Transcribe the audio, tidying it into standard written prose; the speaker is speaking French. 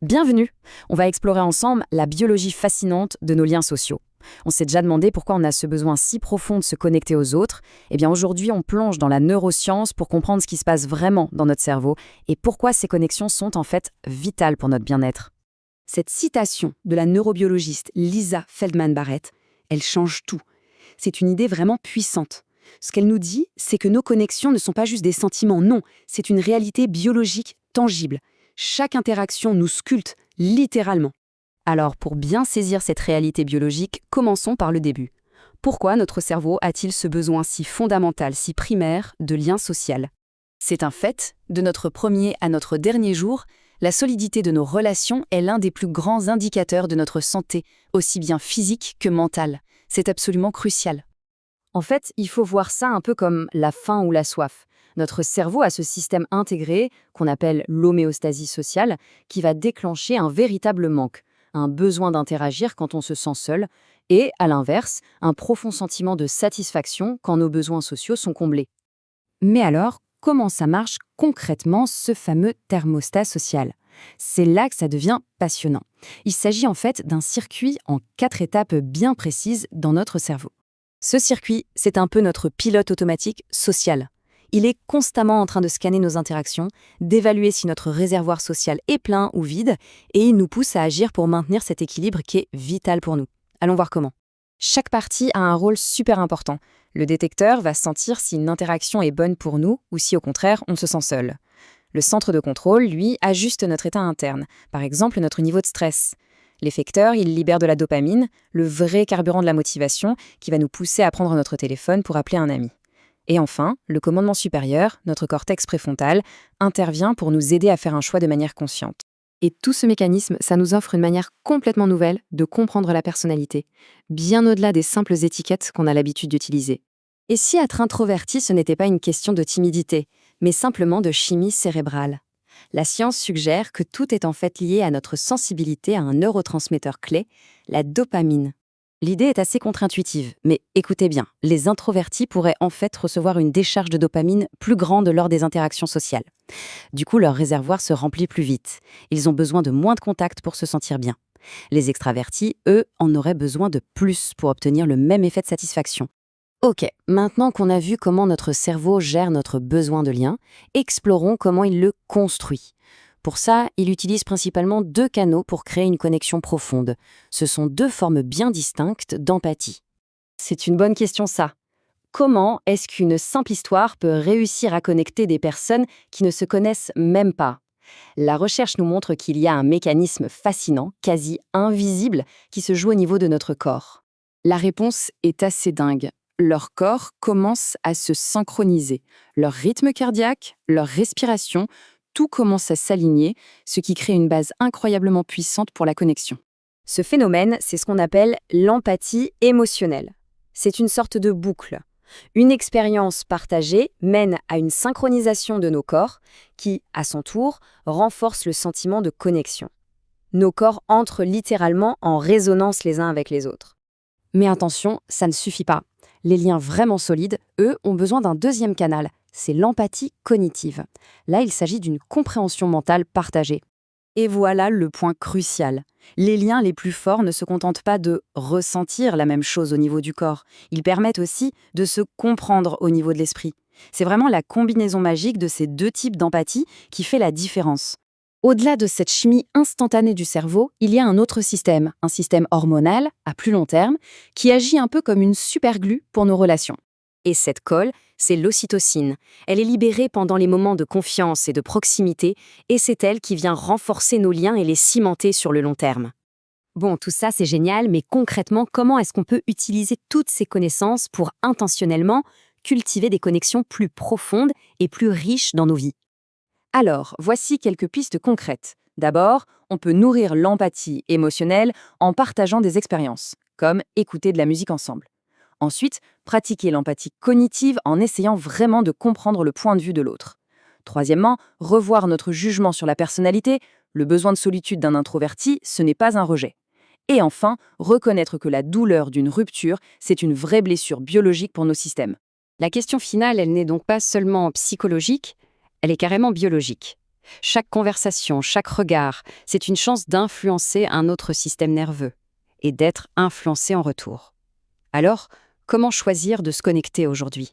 Bienvenue! On va explorer ensemble la biologie fascinante de nos liens sociaux. On s'est déjà demandé pourquoi on a ce besoin si profond de se connecter aux autres. Eh bien aujourd'hui, on plonge dans la neuroscience pour comprendre ce qui se passe vraiment dans notre cerveau et pourquoi ces connexions sont en fait vitales pour notre bien-être. Cette citation de la neurobiologiste Lisa Feldman-Barrett, elle change tout. C'est une idée vraiment puissante. Ce qu'elle nous dit, c'est que nos connexions ne sont pas juste des sentiments, non, c'est une réalité biologique tangible. Chaque interaction nous sculpte, littéralement. Alors pour bien saisir cette réalité biologique, commençons par le début. Pourquoi notre cerveau a-t-il ce besoin si fondamental, si primaire de lien social? C'est un fait, de notre premier à notre dernier jour, la solidité de nos relations est l'un des plus grands indicateurs de notre santé, aussi bien physique que mentale. C'est absolument crucial. En fait, il faut voir ça un peu comme la faim ou la soif. Notre cerveau a ce système intégré, qu'on appelle l'homéostasie sociale, qui va déclencher un véritable manque, un besoin d'interagir quand on se sent seul, et, à l'inverse, un profond sentiment de satisfaction quand nos besoins sociaux sont comblés. Mais alors, comment ça marche concrètement, ce fameux thermostat social? C'est là que ça devient passionnant. Il s'agit en fait d'un circuit en 4 étapes bien précises dans notre cerveau. Ce circuit, c'est un peu notre pilote automatique social. Il est constamment en train de scanner nos interactions, d'évaluer si notre réservoir social est plein ou vide, et il nous pousse à agir pour maintenir cet équilibre qui est vital pour nous. Allons voir comment. Chaque partie a un rôle super important. Le détecteur va sentir si une interaction est bonne pour nous ou si au contraire on se sent seul. Le centre de contrôle, lui, ajuste notre état interne, par exemple notre niveau de stress. L'effecteur, il libère de la dopamine, le vrai carburant de la motivation, qui va nous pousser à prendre notre téléphone pour appeler un ami. Et enfin, le commandement supérieur, notre cortex préfrontal, intervient pour nous aider à faire un choix de manière consciente. Et tout ce mécanisme, ça nous offre une manière complètement nouvelle de comprendre la personnalité, bien au-delà des simples étiquettes qu'on a l'habitude d'utiliser. Et si être introverti, ce n'était pas une question de timidité, mais simplement de chimie cérébrale? La science suggère que tout est en fait lié à notre sensibilité à un neurotransmetteur clé, la dopamine. L'idée est assez contre-intuitive, mais écoutez bien, les introvertis pourraient en fait recevoir une décharge de dopamine plus grande lors des interactions sociales. Du coup, leur réservoir se remplit plus vite. Ils ont besoin de moins de contact pour se sentir bien. Les extravertis, eux, en auraient besoin de plus pour obtenir le même effet de satisfaction. Ok, maintenant qu'on a vu comment notre cerveau gère notre besoin de lien, explorons comment il le construit. Pour ça, il utilise principalement 2 canaux pour créer une connexion profonde. Ce sont 2 formes bien distinctes d'empathie. C'est une bonne question ça. Comment est-ce qu'une simple histoire peut réussir à connecter des personnes qui ne se connaissent même pas? La recherche nous montre qu'il y a un mécanisme fascinant, quasi invisible, qui se joue au niveau de notre corps. La réponse est assez dingue. Leur corps commence à se synchroniser. Leur rythme cardiaque, leur respiration, tout commence à s'aligner, ce qui crée une base incroyablement puissante pour la connexion. Ce phénomène, c'est ce qu'on appelle l'empathie émotionnelle. C'est une sorte de boucle. Une expérience partagée mène à une synchronisation de nos corps qui, à son tour, renforce le sentiment de connexion. Nos corps entrent littéralement en résonance les uns avec les autres. Mais attention, ça ne suffit pas. Les liens vraiment solides, eux, ont besoin d'un deuxième canal. C'est l'empathie cognitive. Là, il s'agit d'une compréhension mentale partagée. Et voilà le point crucial. Les liens les plus forts ne se contentent pas de ressentir la même chose au niveau du corps. Ils permettent aussi de se comprendre au niveau de l'esprit. C'est vraiment la combinaison magique de ces 2 types d'empathie qui fait la différence. Au-delà de cette chimie instantanée du cerveau, il y a un autre système, un système hormonal, à plus long terme, qui agit un peu comme une superglue pour nos relations. Et cette colle, c'est l'ocytocine. Elle est libérée pendant les moments de confiance et de proximité, et c'est elle qui vient renforcer nos liens et les cimenter sur le long terme. Bon, tout ça c'est génial, mais concrètement, comment est-ce qu'on peut utiliser toutes ces connaissances pour intentionnellement cultiver des connexions plus profondes et plus riches dans nos vies? Alors, voici quelques pistes concrètes. D'abord, on peut nourrir l'empathie émotionnelle en partageant des expériences, comme écouter de la musique ensemble. Ensuite, pratiquer l'empathie cognitive en essayant vraiment de comprendre le point de vue de l'autre. Troisièmement, revoir notre jugement sur la personnalité. Le besoin de solitude d'un introverti, ce n'est pas un rejet. Et enfin, reconnaître que la douleur d'une rupture, c'est une vraie blessure biologique pour nos systèmes. La question finale, elle n'est donc pas seulement psychologique, elle est carrément biologique. Chaque conversation, chaque regard, c'est une chance d'influencer un autre système nerveux et d'être influencé en retour. Alors, comment choisir de se connecter aujourd'hui ?